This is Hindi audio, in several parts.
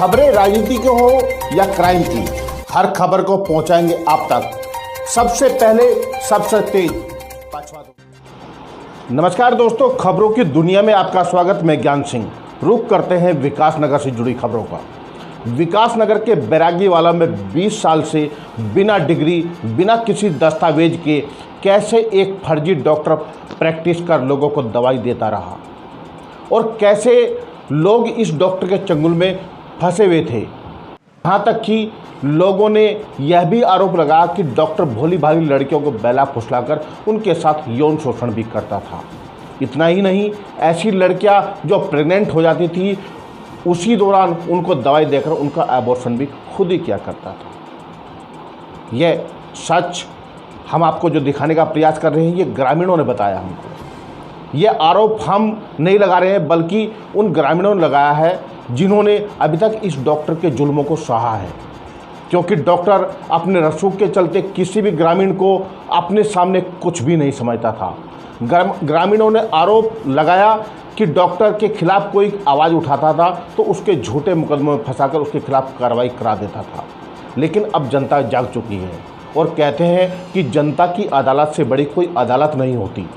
खबरें राजनीति की हो या क्राइम की, हर खबर को पहुंचाएंगे आप तक सबसे पहले, सबसे तेज। नमस्कार दोस्तों, खबरों की दुनिया में आपका स्वागत। मैं ज्ञान सिंह। रुख करते हैं विकासनगर से जुड़ी खबरों का। विकासनगर के बैरागीवाला में 20 साल से बिना डिग्री, बिना किसी दस्तावेज के कैसे एक फर्जी डॉक्टर प्रैक्टिस कर लोगों को दवाई देता रहा और कैसे लोग इस डॉक्टर के चंगुल में फंसे हुए थे। यहाँ तक कि लोगों ने यह भी आरोप लगाया कि डॉक्टर भोली भाली लड़कियों को बैला फुसलाकर उनके साथ यौन शोषण भी करता था। इतना ही नहीं, ऐसी लड़कियां जो प्रेग्नेंट हो जाती थी उसी दौरान उनको दवाई देकर उनका एबॉर्शन भी खुद ही किया करता था। यह सच हम आपको जो दिखाने का प्रयास कर रहे हैं, ये ग्रामीणों ने बताया हमको। ये आरोप हम नहीं लगा रहे हैं, बल्कि उन ग्रामीणों ने लगाया है जिन्होंने अभी तक इस डॉक्टर के जुल्मों को सहा है। क्योंकि डॉक्टर अपने रसूख के चलते किसी भी ग्रामीण को अपने सामने कुछ भी नहीं समझता था। ग्रामीणों ने आरोप लगाया कि डॉक्टर के खिलाफ कोई आवाज़ उठाता था तो उसके झूठे मुकदमों में फंसाकर उसके खिलाफ कार्रवाई करा देता था। लेकिन अब जनता जाग चुकी है और कहते हैं कि जनता की अदालत से बड़ी कोई अदालत नहीं होती।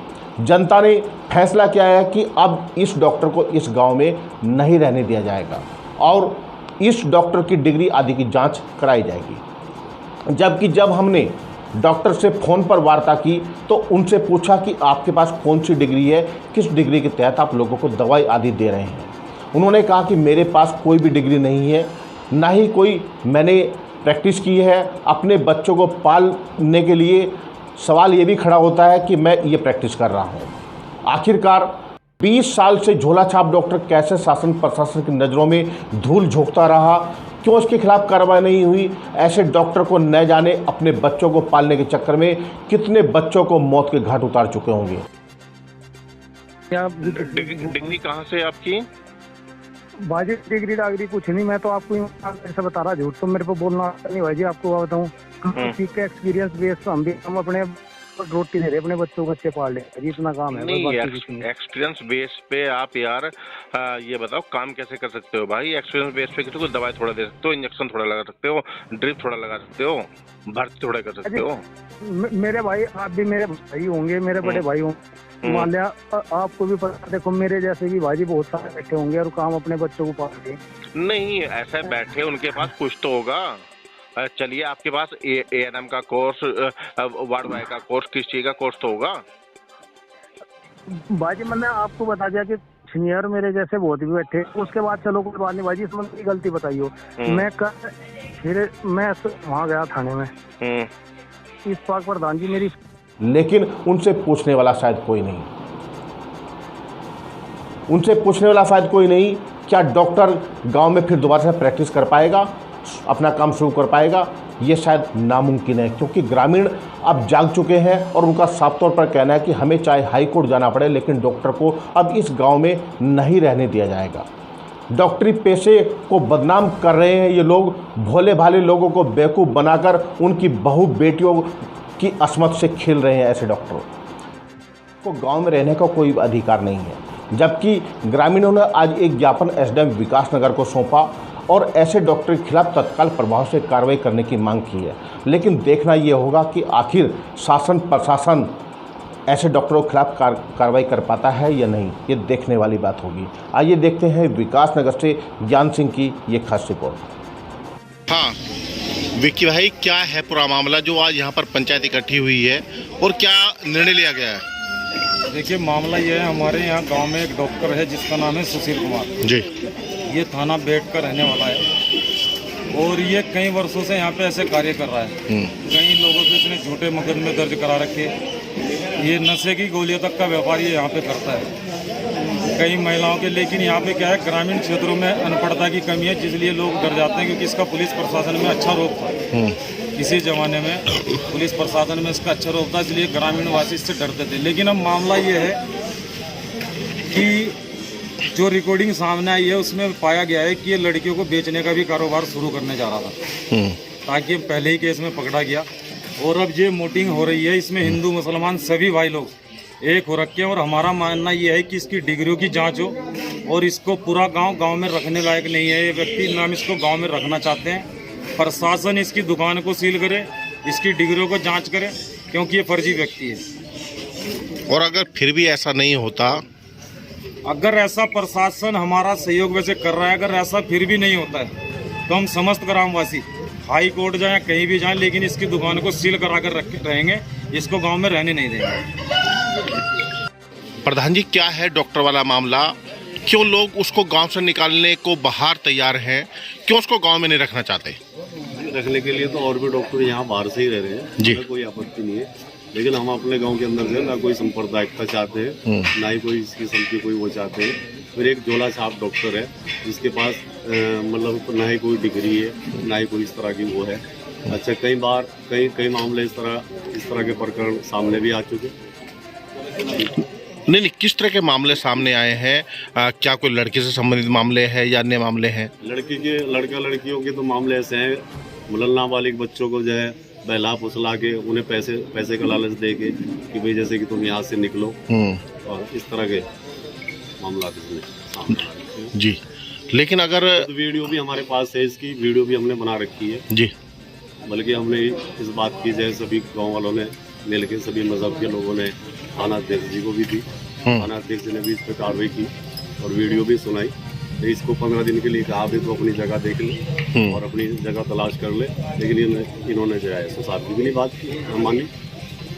जनता ने फैसला किया है कि अब इस डॉक्टर को इस गांव में नहीं रहने दिया जाएगा और इस डॉक्टर की डिग्री आदि की जांच कराई जाएगी। जबकि जब हमने डॉक्टर से फ़ोन पर वार्ता की तो उनसे पूछा कि आपके पास कौन सी डिग्री है, किस डिग्री के तहत आप लोगों को दवाई आदि दे रहे हैं। उन्होंने कहा कि मेरे पास कोई भी डिग्री नहीं है, ना ही कोई मैंने प्रैक्टिस की है। अपने बच्चों को पालने के लिए सवाल ये भी खड़ा होता है कि मैं ये प्रैक्टिस कर रहा हूँ। आखिरकार 20 साल से झोला छाप डॉक्टर कैसे शासन प्रशासन की नज़रों में धूल झोंकता रहा, क्यों उसके खिलाफ कार्रवाई नहीं हुई। ऐसे डॉक्टर को न जाने अपने बच्चों को पालने के चक्कर में कितने बच्चों को मौत के घाट उतार चुके होंगे। डिग्री कहाँ से आपकी? बाजी डिग्री डागरी कुछ नहीं, मैं तो आपको ऐसा बता रहा, झूठ तो मेरे को बोलना नहीं भाई जी। आपको बताऊँ एक्सपीरियंस बेस हम अपने रोटी दे रहे अपने बच्चों को अच्छे पाल ले जी, इतना काम है। नहीं, एक्सपीरियंस बेस पे आप यार ये बताओ काम कैसे कर सकते हो भाई? एक्सपीरियंस बेस पे किसी को दवाई थोड़ा दे सकते हो, इंजेक्शन थोड़ा लगा सकते हो, ड्रिप थोड़ा लगा सकते हो, भर्ती थोड़ा कर सकते हो। मेरे भाई, आप भी मेरे भाई होंगे, मेरे बड़े भाई होंगे, मान लिया आपको भी पता। देखो मेरे जैसे भी भाई बहुत सारे बैठे होंगे और काम अपने बच्चों को पालते। नहीं, ऐसे बैठे उनके पास कुछ तो होगा। चलिए, आपके पास ANM का कोर्स, वार्ड बॉय का कोर्स, किस चीज का कोर्स तो होगा बाजी। मैंने आपको बता दिया कि सीनियर मेरे जैसे बहुत भी बैठे। उसके बाद चलो कोई बात नहीं बाजी, इसमें मेरी गलती बताइयो। मैं कल फिर मैं वहाँ गया थाने में, इस पाक प्रधान जी मेरी, लेकिन उनसे पूछने वाला शायद कोई नहीं। उनसे पूछने वाला शायद कोई नहीं। क्या डॉक्टर गांव में फिर दोबारा से प्रैक्टिस कर पाएगा, अपना काम शुरू कर पाएगा? ये शायद नामुमकिन है, क्योंकि ग्रामीण अब जाग चुके हैं और उनका साफ तौर पर कहना है कि हमें चाहे हाई कोर्ट जाना पड़े, लेकिन डॉक्टर को अब इस गांव में नहीं रहने दिया जाएगा। डॉक्टरी पेशे को बदनाम कर रहे हैं ये लोग। भोले भाले लोगों को बेवकूफ़ बनाकर उनकी बहू बेटियों की असमत से खेल रहे हैं। ऐसे डॉक्टरों को गांव में रहने का कोई अधिकार नहीं है। जबकि ग्रामीणों ने आज एक ज्ञापन SDM विकासनगर को सौंपा और ऐसे डॉक्टर के खिलाफ तत्काल प्रभाव से कार्रवाई करने की मांग की है। लेकिन देखना ये होगा कि आखिर शासन प्रशासन ऐसे डॉक्टरों के खिलाफ कार्रवाई कर पाता है या नहीं, ये देखने वाली बात होगी। आइए देखते हैं विकासनगर से ज्ञान सिंह की ये खास रिपोर्ट। हाँ विक्की भाई, क्या है पूरा मामला जो आज यहाँ पर पंचायत इकट्ठी हुई है और क्या निर्णय लिया गया है? देखिए, मामला ये है, हमारे यहाँ गांव में एक डॉक्टर है जिसका नाम है सुशील कुमार जी। ये थाना बेट का रहने वाला है और ये कई वर्षों से यहाँ पे ऐसे कार्य कर रहा है। कई लोगों पे इसने झूठे मुकदमे दर्ज करा रखे। ये नशे की गोलियों तक का व्यापार ये यहाँ पे करता है कई महिलाओं के। लेकिन यहाँ पे क्या है, ग्रामीण क्षेत्रों में अनपढ़ता की कमी है, जिसलिए लोग डर जाते हैं, क्योंकि इसका पुलिस प्रशासन में अच्छा रोक था। इसी जमाने में पुलिस प्रशासन में इसका अच्छा रोक था, इसलिए ग्रामीण वासी इससे डरते थे। लेकिन अब मामला ये है कि जो रिकॉर्डिंग सामने आई है उसमें पाया गया है कि ये लड़कियों को बेचने का भी कारोबार शुरू करने जा रहा था, ताकि पहले ही केस में पकड़ा गया। और अब ये मोटिंग हो रही है, इसमें हिंदू मुसलमान सभी भाई लोग एक हो रखे हैं। और हमारा मानना ये है कि इसकी डिग्रियों की जांच हो और इसको पूरा गांव में रखने लायक नहीं है ये व्यक्ति, ना हम इसको गांव में रखना चाहते हैं। प्रशासन इसकी दुकान को सील करे, इसकी डिग्रियों को जांच करे, क्योंकि ये फर्जी व्यक्ति है। और अगर फिर भी ऐसा नहीं होता, अगर ऐसा प्रशासन हमारा सहयोग वैसे कर रहा है, अगर ऐसा फिर भी नहीं होता है तो हम समस्त ग्रामवासी हाई कोर्ट जाएं, कहीं भी जाएं, लेकिन इसकी दुकान को सील करा कर रहेंगे, इसको गांव में रहने नहीं देंगे। प्रधान जी क्या है डॉक्टर वाला मामला? क्यों लोग उसको गांव से निकालने को बाहर तैयार हैं? क्यों उसको गांव में नहीं रखना चाहते? रखने के लिए तो और भी डॉक्टर यहाँ बाहर से ही रह रहे हैं जी, कोई आपत्ति नहीं है, लेकिन हम अपने गांव के अंदर से ना कोई सांप्रदायिकता चाहते हैं, ना ही कोई इस किस्म की कोई वो चाहते हैं। फिर एक झोला छाप डॉक्टर है जिसके पास मतलब ना ही कोई डिग्री है, ना ही कोई इस तरह की वो है। अच्छा, कई बार कई मामले इस तरह के प्रकरण सामने भी आ चुके। नहीं, किस तरह के मामले सामने आए हैं? क्या कोई लड़के से संबंधित मामले हैं या अन्य मामले हैं? लड़कियों के तो मामले ऐसे हैं, मतलब नाबालिग बच्चों को जो है बहला फुसला के उन्हें पैसे का लालच दे के कि भाई जैसे कि तुम यहाँ से निकलो, और इस तरह के मामला जी। लेकिन अगर तो वीडियो भी हमारे पास है, इसकी वीडियो भी हमने बना रखी है जी, बल्कि हमने इस बात की जैसे सभी गांव वालों ने मिलकर सभी मजहब के लोगों ने थाना अध्यक्ष जी को भी दी, थाना अध्यक्ष जी ने भी इस पर कार्रवाई की और वीडियो भी सुनाई। तो इसको 15 दिन के लिए कहा भी तो अपनी जगह देख ले और अपनी जगह तलाश कर ले, लेकिन इन्होंने जो है साथ की भी नहीं बात की, हम मानी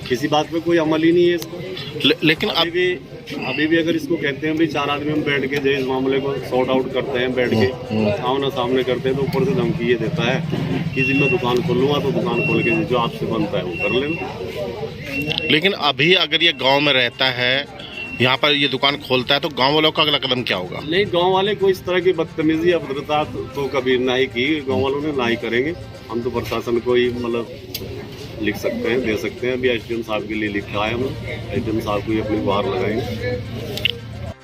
किसी बात पे कोई अमल ही नहीं है इसको। लेकिन अभी भी अगर इसको कहते हैं भाई 4 आदमी हम बैठ के जो इस मामले को सॉर्ट आउट करते हैं, बैठ के सामना सामने करते हैं, तो ऊपर से धमकी ये देता है कि जब मैं दुकान खोलूंगा तो दुकान खोल के जो आपसे बनता है वो कर लेना। लेकिन अभी अगर ये गांव में रहता है, यहाँ पर ये दुकान खोलता है, तो गांव वालों का अगला कदम क्या होगा? नहीं, गांव वाले कोई इस तरह की बदतमीजी अभद्रता तो कभी ना ही की, गांव वालों ने ना ही करेंगे। हम तो प्रशासन को ही मतलब लिख सकते हैं, दे सकते हैं। अभी एसडीएम साहब के लिए लिखा है, हम एसडीएम साहब को ही अपनी गुहार लगाएंगे।